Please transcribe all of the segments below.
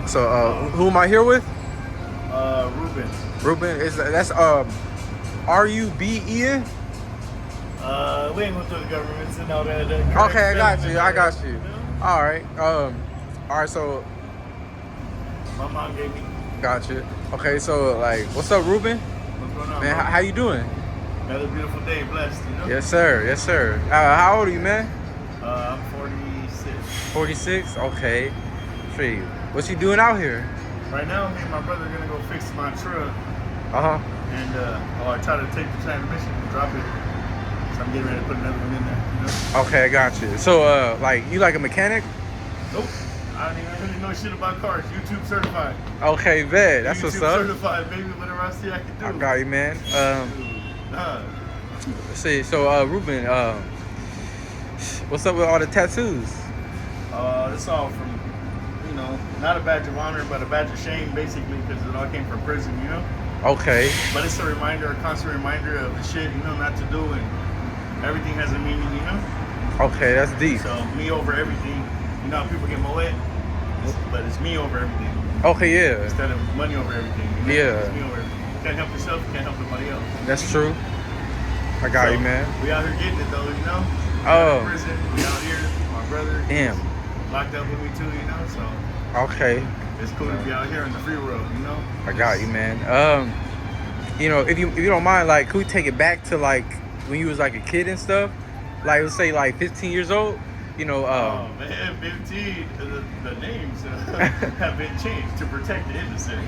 So, who am I here with? Ruben. Ruben. That's Ruben? We ain't going through the governments and all that. Okay, I got you. I got you. You know? All right. All right. So, My mom gave me. got you. Okay. So, like, what's up, Ruben? What's going on, Man, bro? how you doing? Another beautiful day, blessed, you know? Yes, sir. Yes, sir. How old are you, man? I'm 46. 46. Okay. Sweet. What you doing out here? Right now, me and my brother are going to go fix my truck. And I try to take the transmission and drop it. So I'm getting ready to put another one in there, you know? Okay, I got you. So, like, you like a mechanic? Nope. I don't even really know shit about cars. YouTube certified. Okay, bet. That's what's up. YouTube certified, baby. Whatever I see I can do. I got you, man. Let's see. So, Ruben, what's up with all the tattoos? It's all from, you know, not a badge of honor, but a badge of shame, basically, because it all came from prison, you know? Okay. But it's a reminder, a constant reminder of the shit, you know, not to do, and everything has a meaning, you know? Okay, that's deep. So, me over everything. You know how people get moet? But it's me over everything. Okay, yeah. Instead of money over everything. You know? Yeah. It's me over everything. You can't help yourself, you can't help nobody else. That's true. I got you, man. We out here getting it, though, you know? Oh. In prison, we out here, my brother. Damn. Locked up with me, too, you know? So. Okay. It's cool to be out here in the free world, you know? I got you, man. You know, if you don't mind, like, could we take it back to, like, when you was, like, a kid and stuff? Like, let's say, like, 15 years old? You know, oh, man, 15, the names have been changed to protect the innocent.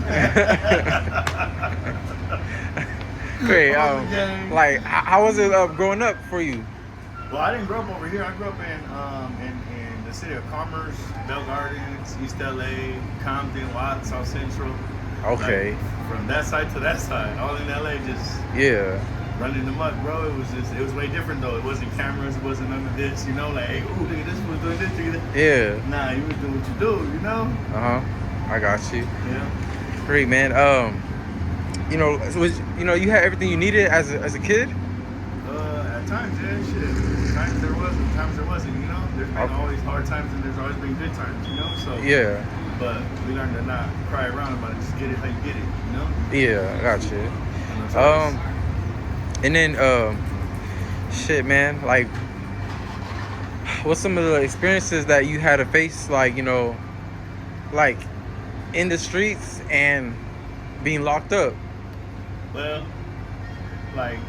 Great. Like, how was it growing up for you? Well, I didn't grow up over here. I grew up in the city of Commerce, Bell Gardens, East LA, Compton, Watts, South Central. Okay. Like, from that side to that side, all in LA, just running the muck, bro. It was way different though. It wasn't cameras, it wasn't none of this, you know, like, hey, ooh, look at this was doing this, look at that. Yeah. Nah, you was doing what you do, you know? I got you. Yeah. Great, man. You know, you had everything you needed as a kid? At times, yeah, shit. Times there was, and times there wasn't, you know? There's been always hard times and there's always been good times, you know? So yeah. But we learned to not cry around about it, just get it how you get it, you know? Yeah, I got you. And then shit, man, like, what's some of the experiences that you had to face, like, you know, like in the streets and being locked up? Well, like,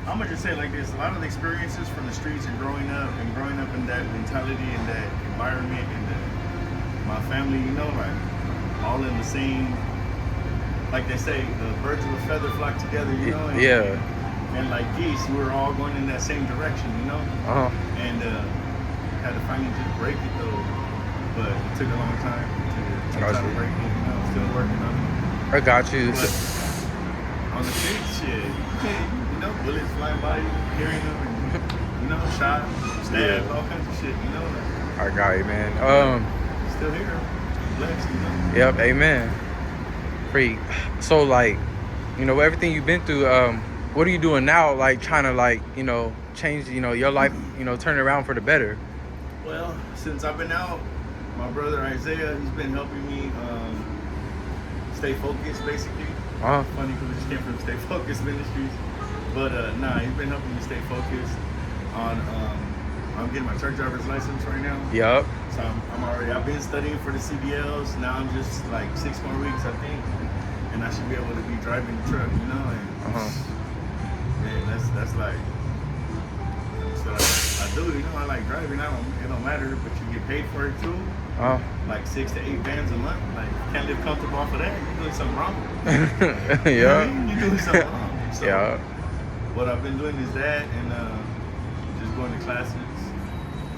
I'm gonna just say it like this: a lot of the experiences from the streets and growing up in that mentality and that environment and my family, you know, like all in the same, like they say, the birds of a feather flock together, you know. And, and like geese, we were all going in that same direction, you know. And had to finally just break it though, but it took a long time to try to break it. You know, I'm still working on it. I got you. But on the streets, shit, you know, bullets flying by you, hearing them, and, you know, shot, stabbed, all kinds of shit, you know. I got you, man. Still here, blessed, you know. Yep, amen. Freak. So, like, you know, everything you've been through, what are you doing now, like, trying to, like, you know, change, you know, your life, you know, turn it around for the better? Well, since I've been out, my brother Isaiah, he's been helping me stay focused, basically. Funny because we just came from Stay Focused Ministries. But, he's been helping me stay focused on, I'm getting my truck driver's license right now. Yep. So I've been studying for the CDLs. Now I'm just like 6 more weeks, I think. And I should be able to be driving the truck, you know? And, man, that's like, that's what I do, you know? I like driving. It don't matter, but you get paid for it too. Like 6 to 8 vans a month. Like, you can't live comfortable off of that. You're doing something wrong. Yeah. You know what I mean? You're doing something wrong. So yeah. What I've been doing is that and just going to classes.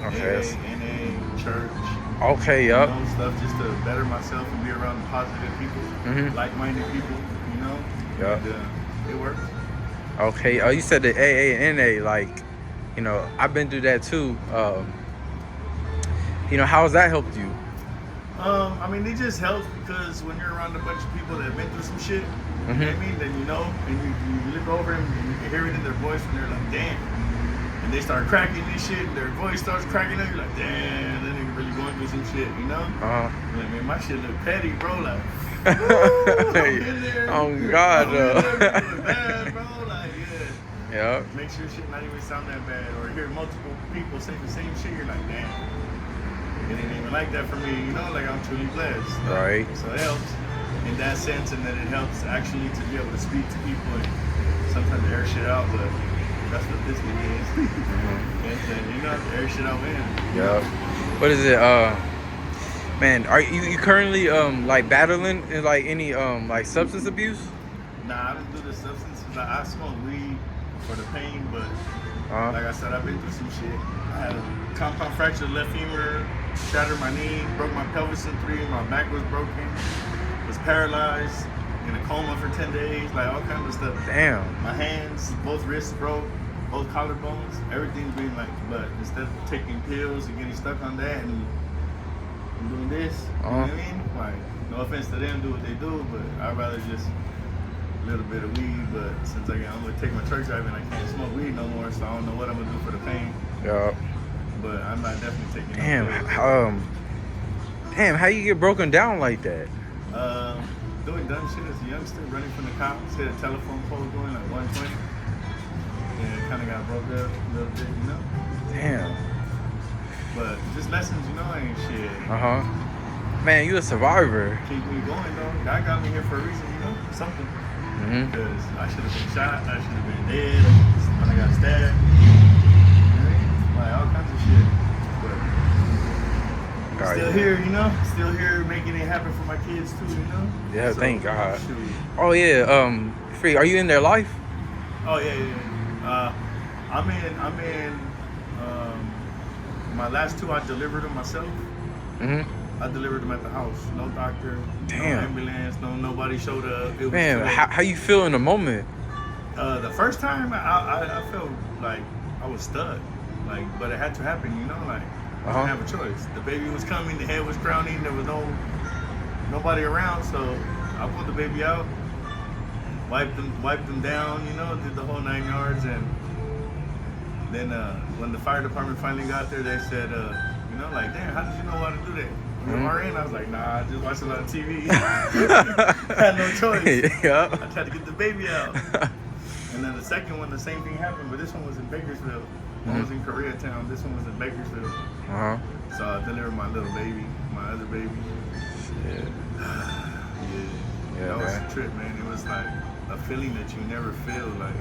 Okay. NA, church. Okay, yep. You know, stuff just to better myself and be around positive people, like-minded people, you know? Yep. And it works. Okay. You said the AA and NA, like, you know, I've been through that too. You know, how has that helped you? I mean, it just helps because when you're around a bunch of people that have been through some shit, you know what I mean? Then you know, and you look over them and you can hear it in their voice when they're like, damn. and they start cracking this shit, and their voice starts cracking up. You're like, damn, that nigga really going through some shit, you know? Like, man, my shit look petty, bro. Like, woo, I'm in there. Oh God, I'm in there. It look bad, bro. Like, yeah. Yep. Make sure shit not even sound that bad, or hear multiple people say the same shit. You're like, damn, it ain't even like that for me, you know? Like, I'm truly blessed. Right. So it helps in that sense, and then it helps actually to be able to speak to people and sometimes air shit out, but that's what this one is. And, you know, air shit out, man. Yep. What is it? Man, are you currently like battling like any like substance abuse? Nah, I don't do the substances. I smoke weed for the pain, but like I said, I've been through some shit. I had a compound fracture left femur, shattered my knee, broke my pelvis in 3, my back was broken, was paralyzed, in a coma for 10 days, like all kinds of stuff. Damn. My hands, both wrists broke, both collarbones, everything's been like, but instead of taking pills and getting stuck on that and doing this, you know what I mean? Like, no offense to them, do what they do, but I'd rather just a little bit of weed, but since I'm gonna take my truck driving, I can't smoke weed no more, so I don't know what I'm gonna do for the pain. Yep. But I'm not definitely taking Damn, no damn, how you get broken down like that? Doing dumb shit as a youngster, running from the cops, hit a telephone pole going like 120. And it kind of got broke up a little bit, you know? Damn. But just lessons, you know, ain't shit. Man, you a survivor. Keep me going, though. God got me here for a reason, you know? Something. Because I should have been shot, I should have been dead, when I got stabbed. You know? Like all kinds of shit. But still here, you know? Still here making it happen for my kids, too, you know? Yeah, so, thank God. Shoot. Oh, yeah. Free, are you in their life? Oh, yeah. I'm in my last 2, I delivered them myself. I delivered them at the house. No doctor, no ambulance, nobody showed up. It was Man, how you feel in the moment? The first time, I felt like I was stuck. Like, but it had to happen, you know? Like, I didn't have a choice. The baby was coming, the head was crowning, there was nobody around, so I pulled the baby out, wiped them down, you know, did the whole 9 yards, and then when the fire department finally got there, they said, you know, like, damn, how did you know how to do that? You're RN? I was like, nah, I just watched it on TV. Had no choice. I tried to get the baby out. And then the second one, the same thing happened, but this one was in Bakersfield. One was in Koreatown, this one was in Bakersfield. So I delivered my little baby, my other baby. Shit. That was a trip, man. It was like a feeling that you never feel. Like,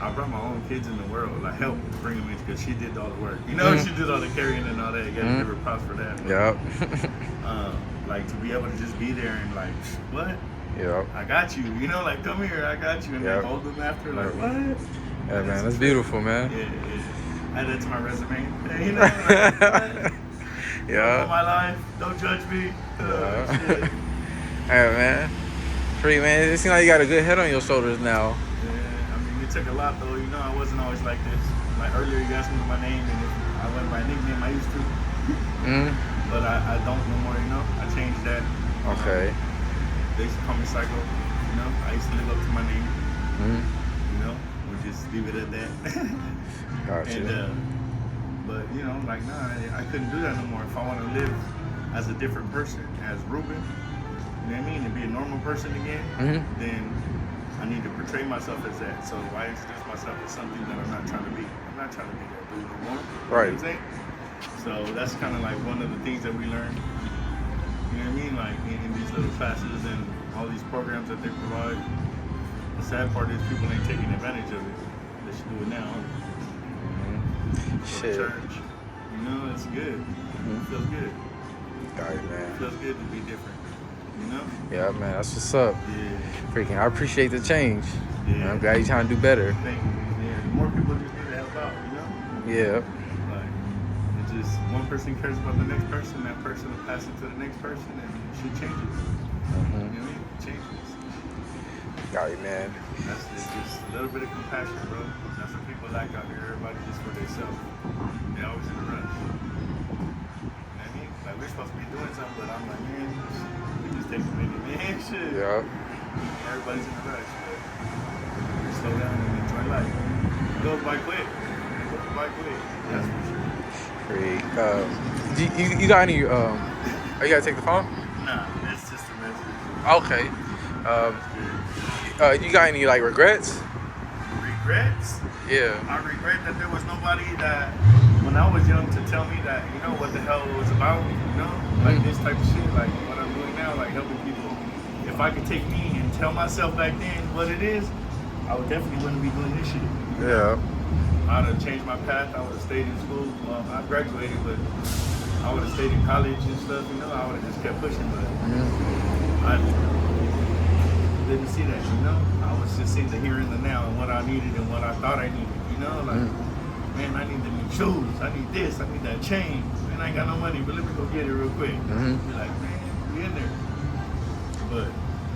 I brought my own kids in the world. I helped bring them in because she did all the work. You know, she did all the carrying and all that. You gotta give her props for that. Like, to be able to just be there and like, what? I got you. You know, like, come here, I got you. And then hold them after, like, what? Yeah, man, that's beautiful, man. Add that to my resume. You know, like, all my life, don't judge me. Shit. Hey, man. Free, man. It seems like you got a good head on your shoulders now. Yeah, I mean, it took a lot, though. You know, I wasn't always like this. Like, earlier, you asked me my name, and if I went by nickname, I used to. But I don't no more, you know. I changed that. Okay. They used to call me Psycho. You know, I used to live up to my name. You know, we'll just leave it at that. Gotcha. And, but, you know, like, nah, I couldn't do that no more. If I want to live as a different person, as Ruben, you know what I mean, and be a normal person again, then I need to portray myself as that. So why introduce myself as something that I'm not trying to be? I'm not trying to be that dude no more. Right. You know what I'm saying? So that's kind of like one of the things that we learn. You know what I mean? Like in these little classes and all these programs that they provide. The sad part is people ain't taking advantage of it. They should do it now. Shit. Church. You know, it's good. It feels good. Got it, man. It feels good to be different. You know? Yeah, man, that's what's up. Yeah. Freaking, I appreciate the change. Yeah. I'm glad you're trying to do better. Thank you. Yeah. More people just need to help out, you know? Yeah. Like, it's just one person cares about the next person, that person will pass it to the next person, and shit changes. You know what I mean? It changes. Got it, man. It's just a little bit of compassion, bro. That's what people lack out here. Everybody just for themselves. They always in a rush. You know what I mean? Like, we're supposed to be doing something, but I'm like, man, we just take a minute, man. Shit. Yeah. Everybody's in a rush, but we slow down and enjoy life. It goes by quick. It right way. That's for sure. Great. You got any? Oh, you gotta take the phone. Nah, it's just a message. Okay. You got any like regrets? Regrets? Yeah. I regret that there was nobody that, when I was young, to tell me that, you know, what the hell it was about, you know? Like this type of shit, like what I'm doing now, like helping people. If I could take me and tell myself back then what it is, I would definitely wouldn't be doing this shit. Yeah. I'd have changed my path. I would have stayed in school. Well, I graduated, but I would have stayed in college and stuff, you know? I would have just kept pushing, but I didn't see that, you know? I was just seeing the here and the now and what I needed and what I thought I needed, you know? Like, man, I need the new shoes. I need this. I need that chain. Man, I ain't got no money, but let me go get it real quick. Be like, man, we in there. But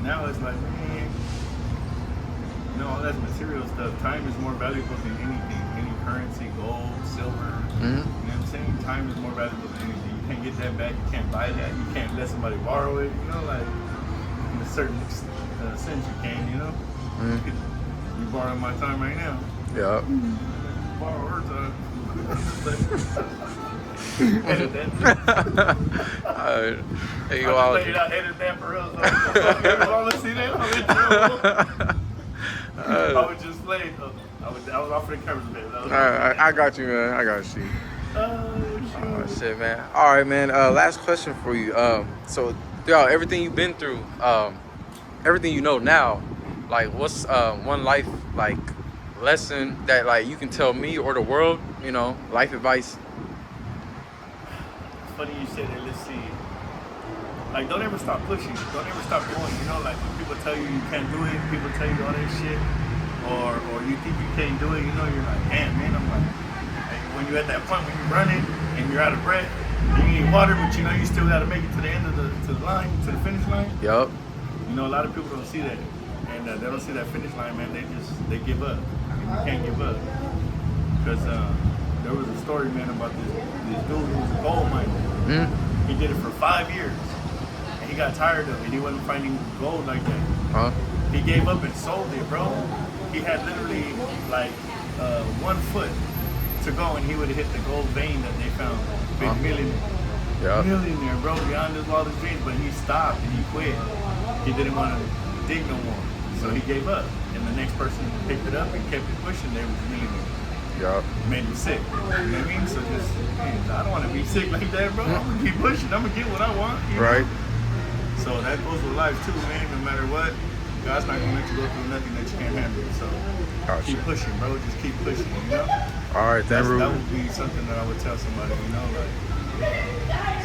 now it's like, man, you know, all that material stuff. Time is more valuable than anything. Any currency, gold, silver. You know what I'm saying? Time is more valuable than anything. You can't get that back. You can't buy that. You can't let somebody borrow it. You know, like, in a certain sense you can, you know? You borrowing my time right now. Yeah. Borrow her time. Edit that. There you I go. just laid it out, edit that for real. So I would see that. I would just play. I was off the cameras a bit. I got you, man. I got you. Oh shit, man. All right, man. Last question for you. So throughout everything you've been through, everything you know now, like what's one life like lesson that like you can tell me or the world, you know, life advice? It's funny you say that. Let's see. Like, don't ever stop pushing. Don't ever stop going. You know, like when people tell you you can't do it, people tell you all that shit, or you think you can't do it. You know, you're like, damn, man. I'm like, when you're at that point when you're running and you're out of breath, and you need water, but you know you still got to make it to the end of the line, to the finish line. Yup. You know, a lot of people don't see that, and they don't see that finish line, man. They give up. And you can't give up because there was a story, man, about this dude who was a gold miner. He did it for 5 years. He got tired of it. He wasn't finding gold like that. He gave up and sold it, bro. He had literally like 1 foot to go, and he would have hit the gold vein that they found. Big millionaire, bro, beyond his wildest dreams. But he stopped and he quit. He didn't want to dig no more, so he gave up. And the next person picked it up and kept it pushing. They was millionaire. Made me sick. You know what I mean? So just, man, I don't want to be sick like that, bro. I'm gonna keep pushing. I'm gonna get what I want. You know? So that goes with life too, man. No matter what, God's not gonna let you go through nothing that you can't handle. So keep pushing, bro. Just keep pushing, you know? All right, that would be something that I would tell somebody, you know, like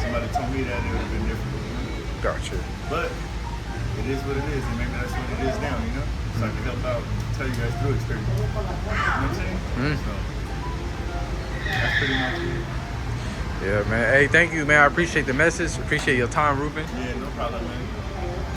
somebody told me that it would have been different. You know? Gotcha. But it is what it is, and maybe that's what it is now, you know? So I can help out, tell you guys through experience. You know what I'm saying? So that's pretty much it. Yeah, man. Hey, thank you, man. I appreciate the message. Appreciate your time, Ruben. Yeah, no problem, man.